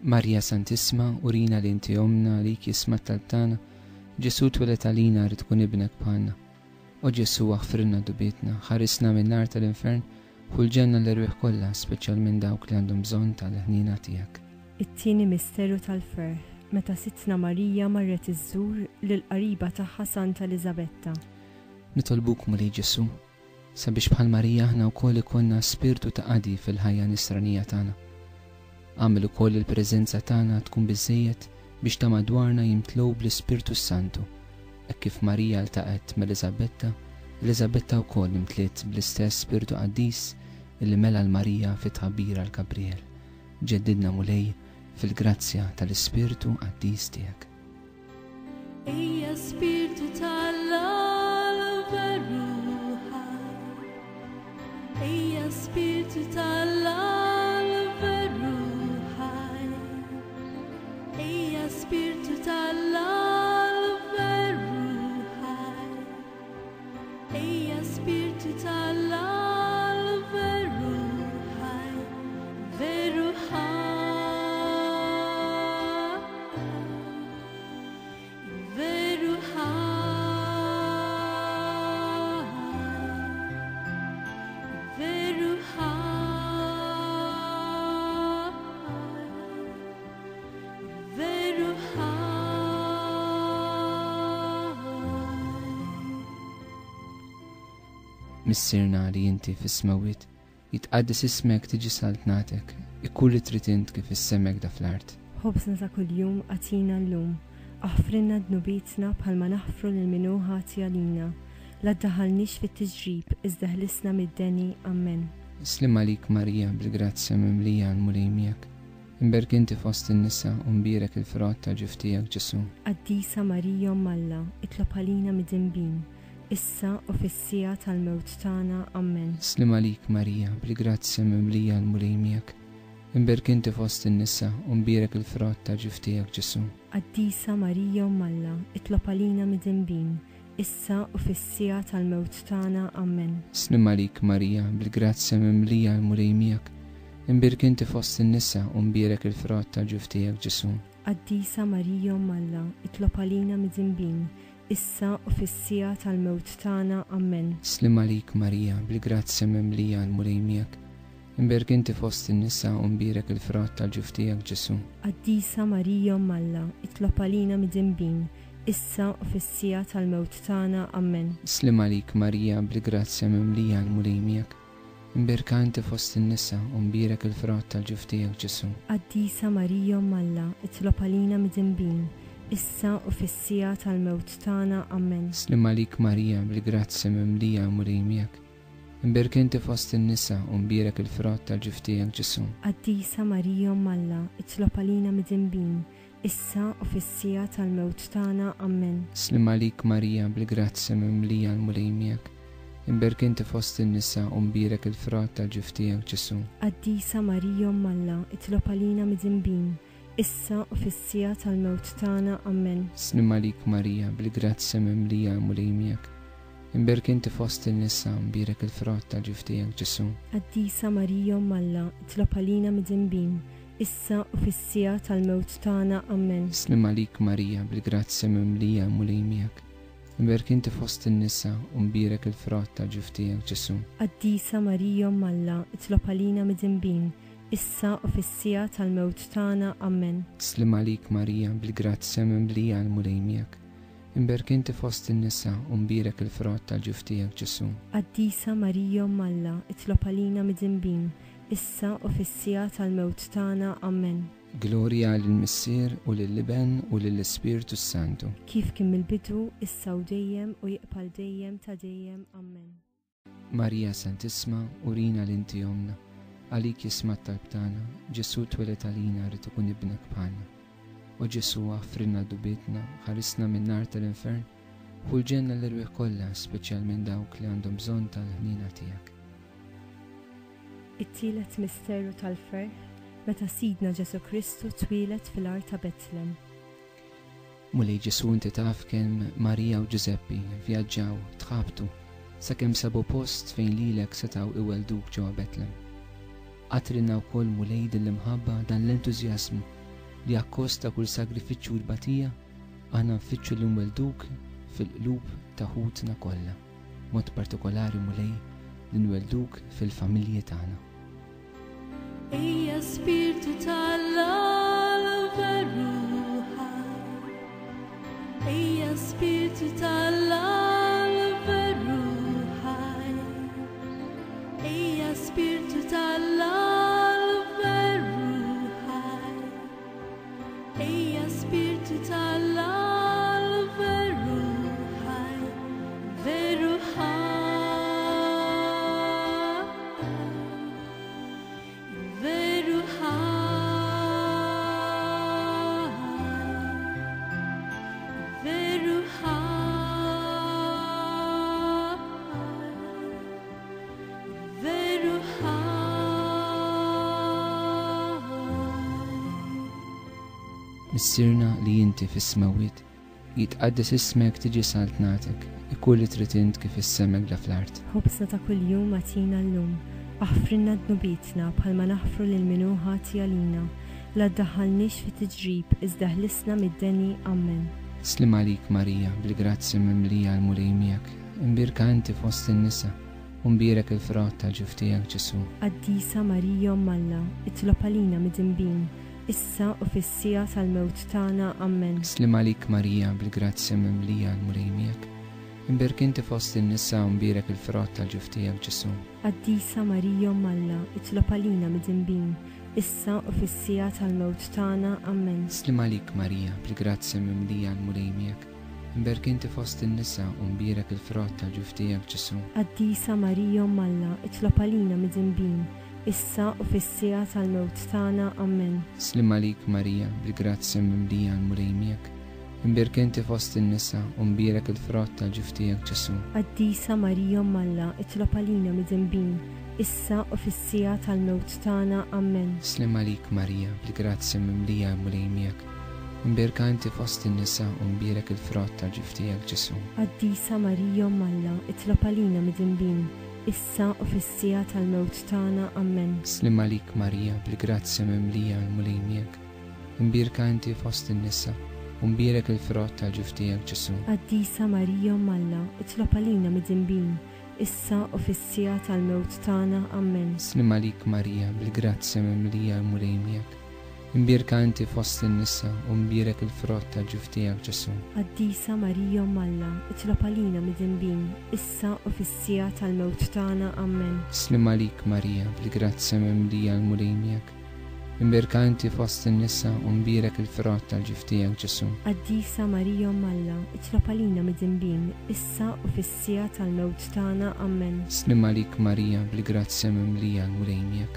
Marija Santisma, urina li inti omna li jisma talbtana, Ġesu twelet għalina rrid tkun ibnek bħalna. O Ġesu aħfirna dubitna, ħarisna minn nar tal-infern, ħulġenna l-irwieħ kollha, speċjalment dawk li għandhom bżonn tal-ħnina tiegħek. It-tieni misteru tal-ferħ, meta Sitna Marija marret iżżur lill-qariba tagħha Santa Elisabetta. Nitolbuk mulej Ġesu, sabiex bħal Marija aħna wkoll ikollna spiritu ta' qadi fil-ħajja nisranija tagħna. Għamel ukoll il-preżenza tagħna tkun biżżejjed biex ta' madwarna jimtlow bl-Ispirtu Santu, hekk kif Marija ltaqet mal-Elisabetta, Elisabetta wkoll imtliet bl-istess Spiritu Qaddis illi mela l-Marija fit-tħabbir għal Gabriel. Ġeddidna mulej fil-grazzja tal-Ispiritu Qaddis tiegħek. Ejja Spiritu tal-Alla veru ħaj, ejja Spiritu tal-Alla veru ħaj, ejja Spiritu tal-Alla veru ħaj, ejja Spiritu tal-Alla veru ħaj, veru ħaj. Missirna li inti fis-smawit, jitqaddis ismek tiġi saltnatek, ikun li trid int kif issemmek da fl-art. Ħobsna ta' kuljum għatina llum, aħfrinna dnubitna bħalma naħfru lil minnu ħati għalina, la ddaħħalniex fit-tiġrib iżda ħlisna mid-deni, Amen. Slim għalik Marija bil-grazzja mimlija għal-mulej miegħek, imberk inti fost in-nisa u mbierek il-frott ta' ġiftijak Ġesu. Qaddisa Marija Malla, itlob għalina mid-dembin, issa u fis-sija tal-mewt tagħna, Amen. Slim għalik Marija bil-grazzja mimlija għal-mulej miegħek, imberk inti fost in-nisa u mbierek il-frott ta' ġiftijak Ġesu. Qaddisa Marija Malla, itlob għalina mid-dembin, issa u fis-sija tal-mewt tagħna, Amen. Slim għalik Marija bil-grazzja mimlija għal-mulej miegħek, imbirk inti fost in-nisa u mbierek il-frott ta' ġiftijak Ġesu. Qaddisa Marija Malla, itlob għalina mid-dembin, issa u fis-sija tal-mewt tagħna, Amen. Slim għalik Marija bil-grazzja mimlija għal-mulej miegħek, imberk inti fost in-nisa u mbierek il-frott ta' ġiftijak Ġesu. Qaddisa Marija Malla, itlob għalina mid-dembin, issa u fis-sija tal-mewt tagħna, Amen. Slim għalik Marija bil-grazzja mimlija għal-mulej miegħek, imberk inti fost in-nisa u mbierek il-frott ta' ġiftijak Ġesu. Qaddisa Marija Malla, itlob għalina mid-dembin, issa u fis-sija tal-mewt tagħna, Amen. Slim għalik Marija bil-grazzja mimlija għal-mulej miegħek, imberk inti fost in-nisa u mbierek il-frott ta' ġiftijak Ġesu. Qaddisa Marija Malla, itlob għalina mid-dembin, issa u fis-sija tal-mewt tagħna, Amen. Slim għalik Marija bil-grazzja mimlija għal-mulej miegħek, imberk inti fost in-nisa u mbierek il-frott ta' ġiftijak Ġesu. Qaddisa Marija Malla, itlob għalina mid-dembin, issa u fis-sija tal-mewt tagħna, Amen. Slim għalik Marija bil-grazzja mimlija għal-mulej miegħek, imberk inti fost in-nisa u mbierek il-frott ta' ġiftijak Ġesu. Qaddisa Marija Malla, itlob għalina mid-dembin, issa u fis-sija tal-mewt tagħna, Amen. Slim għalik Marija bil-grazzja mimlija għal-mulej miegħek, imberk inti fost in-nisa u mbierek il-frott ta' ġiftijak Ġesu. Qaddisa Marija Malla, itlob għalina mid-dembin, issa u fis-sija tal-mewt tagħna, Amen. Slim għalik Marija bil-grazzja mimlija għal-mulej miegħek, imberk inti fost in-nisa u mbierek il-frott ta' ġiftijak Ġesu. Qaddisa Marija Malla, itlob għalina mid-dembin, issa u fis-sija tal-mewt tagħna, Amen. Glorja lill-Missier u lill-Iben u lill-Ispiritu Santu. Kif kien mill-bidu, issa u dejjem u jibqal dejjem ta' dejjem, Amen. Marija Santisma, urina li inti omna, għalik jisma talbtana, Ġesu twelet għalina rrid ikun ibnek bħalna. O Ġesu aħfrinna dubitna, ħarisna minn nar tal-infern, ħulġenna l-irwieħ kollha, speċjalment dawk li għandhom bżonn tal-ħnina tiegħek. It-tielet misteru tal-ferħ, meta Sidna Ġesu Kristu twilet fil-art ta' Betlem. Mulej Ġesu inti taf kemm Marija u Giuseppi vjaġġaw, tħabtu, sakemm sabu post fejn lilek setgħu iwelduk ġewwa Betlem. Għatrinna wkoll mulej din l-imħabba dan l-entużjażmu li akkosta kull sagrifiċċju u l-batija, aħna nfittxu li nwelduk fil-qlub ta' ħutna kollha, mod partikolari mulej li nwelduk fil-familji tagħna. Ejja Spiritu tal-Alla veru ħaj, ejja Spiritu tal-Alla veru ħaj, ejja Spiritu tal-Alla veru ħaj, ejja Spiritu tal-Alla veru ħaj, veru ħaj. Missirna li inti fis-smawiet, jitqaddes ismek tiġi saltnatek, ikun li trid int kif is-semek la fl-art. Ħobsna ta' kuljum atina llum, aħfrinna dnubitna bħalma naħfru lil min hu ħati għalina, la ddaħħalniex fit-tiġrib iżda ħlisna mid-deni Amen. Slim għalik Marija, bil-grazzi mimlija l-mulej miegħek, imbirka inti fost in-nisa, u mbierek il-frott tal-ġuf tiegħek Ġesu. Qaddisa Marija Malla, itlob għalina mid-inbin, issa u fis-sija tal-mewt tagħna Amen. Slim għalik Marija, bil-grazzi mimlija l-mulej miegħek, imbirk inti fost in-nisa u mbierek il-frott tal-ġuf tiegħek Ġesu. Qaddisa Marija Malla, itlob għalina mid-inbin, issa u fis-sija tal-mewt tagħna Amen. Slim għalik Marija, bil-grazzi mimlija l-mulej miegħek, imbirk inti fost in-nisa u mbierek il-frott tal-ġuf tiegħek Ġesu. Qaddisa Marija Malla, itlob għalina mid-inbin, issa u fis-sija tal-mewt tagħna Amen. Slim għalik Marija, bil-grazzi mimlija l-mulej miegħek, imbirk inti fost in-nisa u mbierek il-frott tal-ġuf tiegħek Ġesu. Qaddisa Marija Malla, itlob għalina mid-inbin, issa u fis-sija tal-mewt tagħna Amen. Slim għalik Marija, bil-grazzi mimlija l-mulej miegħek, imbirka inti fost in-nisa u mbierek il-frott tal-ġuf tiegħek Ġesu. Qaddisa Marija Malla, itlob għalina mid-inbin, issa u fis-sija tal-mewt tagħna Amen. Slim għalik Marija, bil-grazzi mimlija l-mulej miegħek, imbirka inti fost in-nisa u mbierek il-frott tal-ġuf tiegħek Ġesu. Qaddisa Marija Malla, itlob għalina mid-inbin, issa u fis-sija tal-mewt tagħna Amen. Slim għalik Marija, bil-grazzi mimlija l-mulej miegħek, imbirka inti fost in-nisa u mbierek il-frott tal-ġuf tiegħek Ġesu. Qaddisa Marija Malla, itlob għalina mid-inbin, issa u fis-sija tal-mewt tagħna Amen. Slim għalik Marija, bil-grazzi mimlija l-mulej miegħek, imbirka inti fost in-nisa u mbierek il-frott tal-ġuf tiegħek Ġesu. Qaddisa Marija Malla, itlob għalina mid-inbin, issa u fis-sija tal-mewt tagħna Amen. Slim għalik Marija, bil-grazzi mimlija l-mulej miegħek,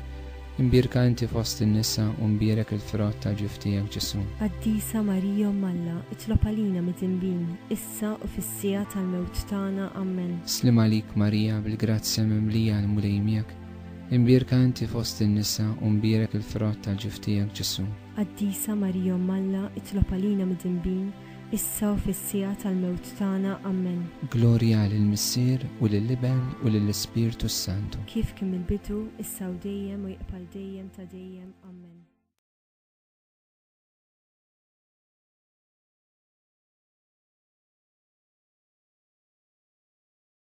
imbirka inti fost in-nisa u mbierek il-frott tal-ġuf tiegħek Ġesu. Qaddisa Marija Malla, itlob għalina mid-inbin, issa u fis-sija tal-mewt tagħna Amen. Slim għalik Marija, bil-grazzi mimlija l-mulej miegħek, imbirka inti fost in-nisa u mbierek il-frott tal-ġuf tiegħek Ġesu. Qaddisa Marija Malla, itlob għalina mid-inbin, issa u fis-sija tal-mewt tagħna Amen. Glorja lill-Missier u lill-Iben u lill-Ispirtu Santu. Kif kien mill-bidu, issa u dejjem u jibqa' dejjem ta' dejjem Amen.